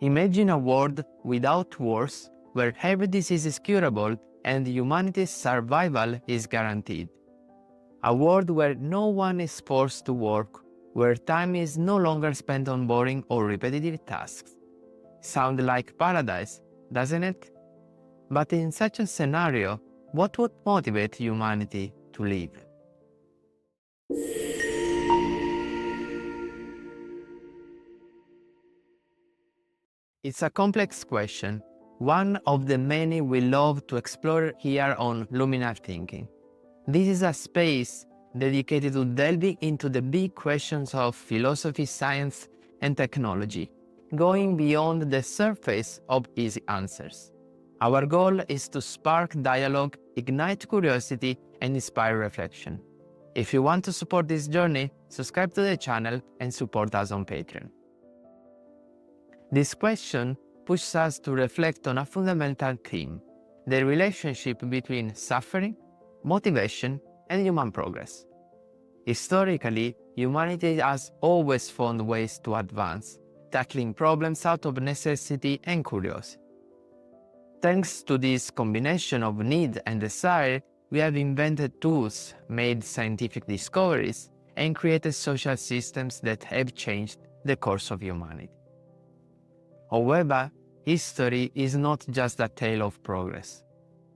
Imagine a world without wars, where every disease is curable and humanity's survival is guaranteed. A world where no one is forced to work, where time is no longer spent on boring or repetitive tasks. Sound like paradise, doesn't it? But in such a scenario, what would motivate humanity to live? It's a complex question, one of the many we love to explore here on Luminar Thinking. This is a space dedicated to delving into the big questions of philosophy, science, and technology, going beyond the surface of easy answers. Our goal is to spark dialogue, ignite curiosity, and inspire reflection. If you want to support this journey, subscribe to the channel and support us on Patreon. This question pushes us to reflect on a fundamental theme: the relationship between suffering, motivation, and human progress. Historically, humanity has always found ways to advance, tackling problems out of necessity and curiosity. Thanks to this combination of need and desire, we have invented tools, made scientific discoveries, and created social systems that have changed the course of humanity. However, history is not just a tale of progress.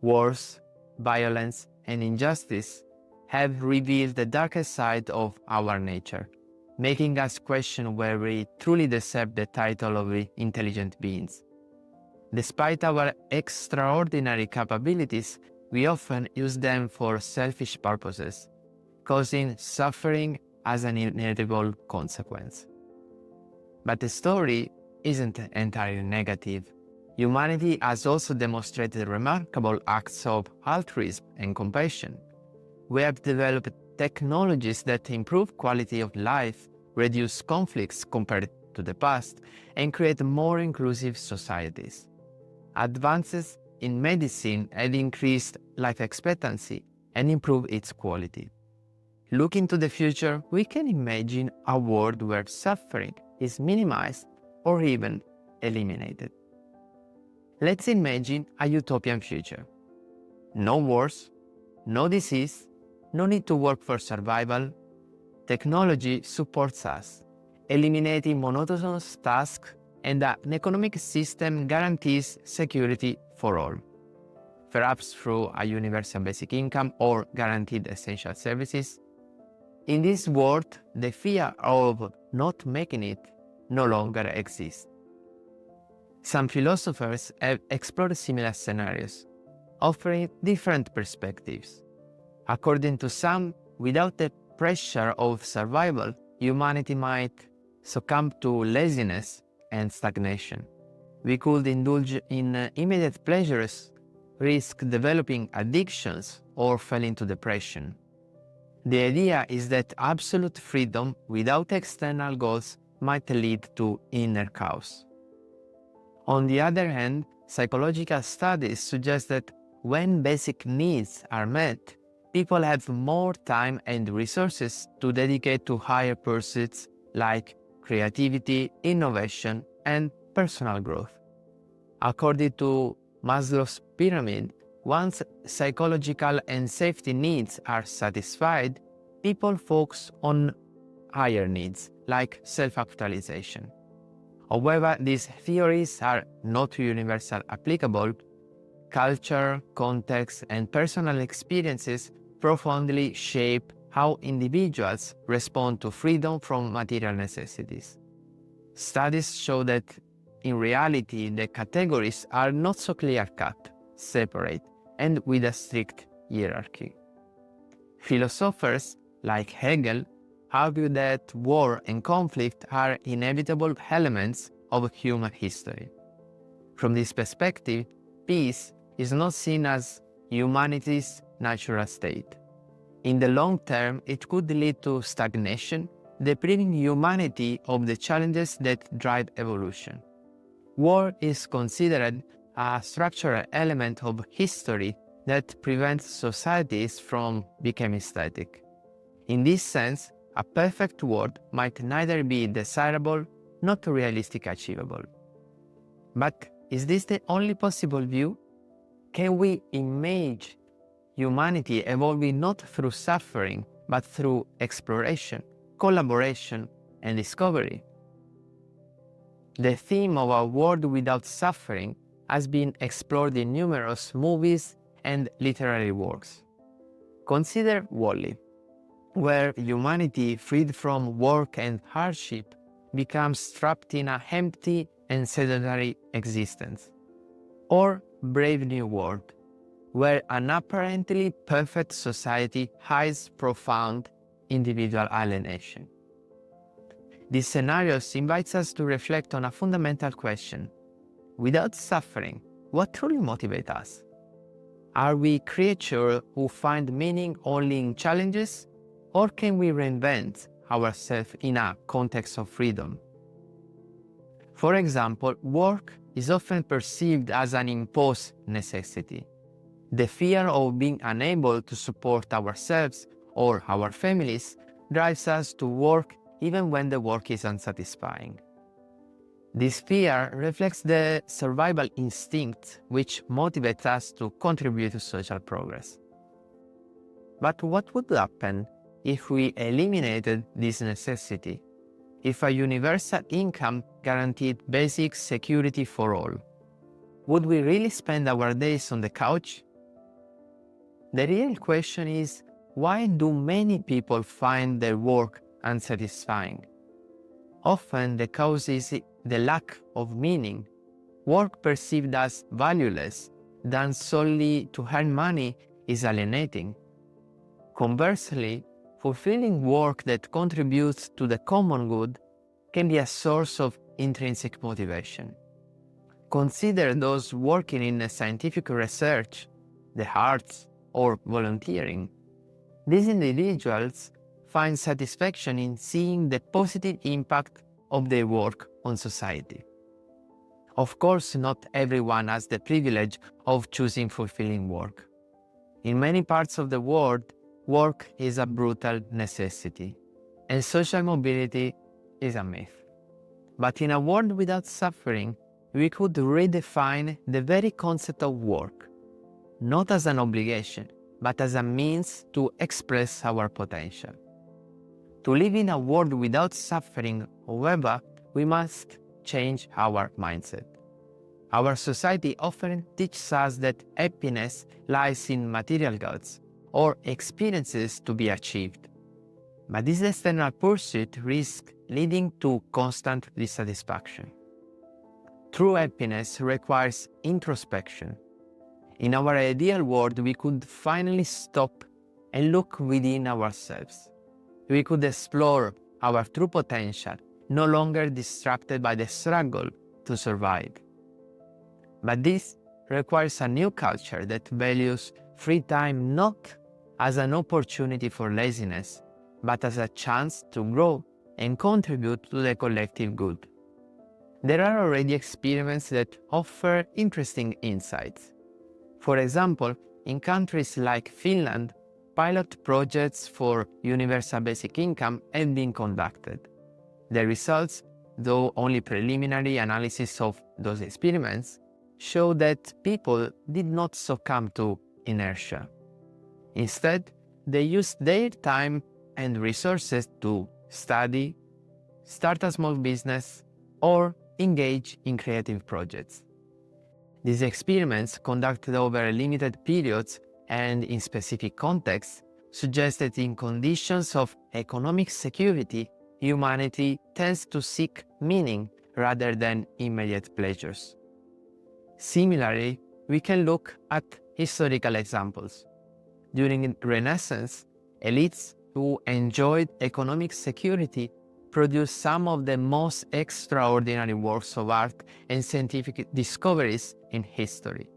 Wars, violence, and injustice have revealed the darkest side of our nature, making us question whether we truly deserve the title of intelligent beings. Despite our extraordinary capabilities, we often use them for selfish purposes, causing suffering as an inevitable consequence. But the story isn't entirely negative. Humanity has also demonstrated remarkable acts of altruism and compassion. We have developed technologies that improve quality of life, reduce conflicts compared to the past, and create more inclusive societies. Advances in medicine have increased life expectancy and improved its quality. Looking to the future, we can imagine a world where suffering is minimized or even eliminated. Let's imagine a utopian future. No wars, no disease, no need to work for survival. Technology supports us, eliminating monotonous tasks, and an economic system guarantees security for all. Perhaps through a universal basic income or guaranteed essential services. In this world, the fear of not making it no longer exists. Some philosophers have explored similar scenarios, offering different perspectives. According to some, without the pressure of survival, humanity might succumb to laziness and stagnation. We could indulge in immediate pleasures, risk developing addictions, or fall into depression. The idea is that absolute freedom without external goals might lead to inner chaos. On the other hand, psychological studies suggest that when basic needs are met, people have more time and resources to dedicate to higher pursuits like creativity, innovation, and personal growth. According to Maslow's pyramid, once psychological and safety needs are satisfied, people focus on higher needs like self-actualization. However, these theories are not universally applicable. Culture, context, and personal experiences profoundly shape how individuals respond to freedom from material necessities. Studies show that in reality, the categories are not so clear-cut, separate, and with a strict hierarchy. Philosophers like Hegel argue that war and conflict are inevitable elements of human history. From this perspective, peace is not seen as humanity's natural state. In the long term, it could lead to stagnation, depriving humanity of the challenges that drive evolution. War is considered a structural element of history that prevents societies from becoming static. In this sense, a perfect world might neither be desirable nor realistically achievable. But is this the only possible view? Can we imagine humanity evolving not through suffering, but through exploration, collaboration, and discovery? The theme of a world without suffering has been explored in numerous movies and literary works. Consider WALL-E, where humanity, freed from work and hardship, becomes trapped in a empty and sedentary existence. Or Brave New World, where an apparently perfect society hides profound individual alienation. These scenarios invite us to reflect on a fundamental question. Without suffering, what truly motivates us? Are we creatures who find meaning only in challenges, or can we reinvent ourselves in a context of freedom? For example, work is often perceived as an imposed necessity. The fear of being unable to support ourselves or our families drives us to work even when the work is unsatisfying. This fear reflects the survival instinct which motivates us to contribute to social progress. But what would happen if we eliminated this necessity? If a universal income guaranteed basic security for all? Would we really spend our days on the couch? The real question is, why do many people find their work unsatisfying? Often the cause is the lack of meaning. Work perceived as valueless, done solely to earn money, is alienating. Conversely, fulfilling work that contributes to the common good can be a source of intrinsic motivation. Consider those working in scientific research, the arts, or volunteering. These individuals find satisfaction in seeing the positive impact of their work on society. Of course, not everyone has the privilege of choosing fulfilling work. In many parts of the world, work is a brutal necessity, and social mobility is a myth. But in a world without suffering, we could redefine the very concept of work, not as an obligation, but as a means to express our potential. To live in a world without suffering, however, we must change our mindset. Our society often teaches us that happiness lies in material goods or experiences to be achieved. But this external pursuit risks leading to constant dissatisfaction. True happiness requires introspection. In our ideal world, we could finally stop and look within ourselves. We could explore our true potential, no longer distracted by the struggle to survive. But this requires a new culture that values free time not as an opportunity for laziness, but as a chance to grow and contribute to the collective good. There are already experiments that offer interesting insights. For example, in countries like Finland, pilot projects for universal basic income have been conducted. The results, though only preliminary analysis of those experiments, show that people did not succumb to inertia. Instead, they used their time and resources to study, start a small business, or engage in creative projects. These experiments, conducted over limited periods and in specific contexts, suggest that in conditions of economic security, humanity tends to seek meaning rather than immediate pleasures. Similarly, we can look at historical examples. During the Renaissance, elites who enjoyed economic security produced some of the most extraordinary works of art and scientific discoveries in history.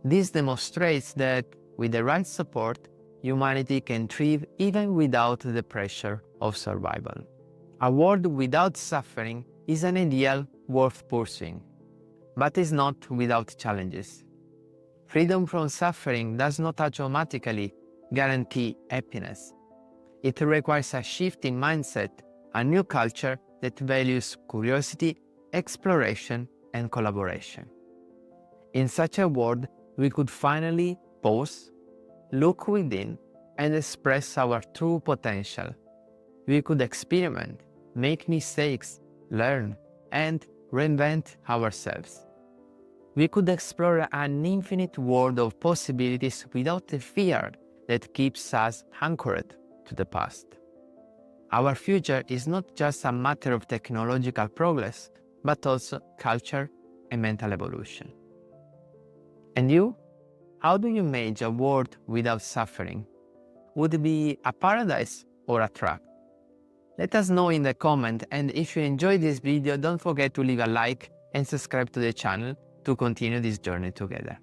This demonstrates that with the right support, humanity can thrive even without the pressure of survival. A world without suffering is an ideal worth pursuing, but is not without challenges. Freedom from suffering does not automatically guarantee happiness. It requires a shift in mindset, a new culture that values curiosity, exploration, and collaboration. In such a world, we could finally pause, look within, and express our true potential. We could experiment, make mistakes, learn, and reinvent ourselves. We could explore an infinite world of possibilities without the fear that keeps us anchored to the past. Our future is not just a matter of technological progress, but also culture and mental evolution. And you? How do you imagine a world without suffering? Would it be a paradise or a trap? Let us know in the comment, and if you enjoyed this video, don't forget to leave a like and subscribe to the channel to continue this journey together.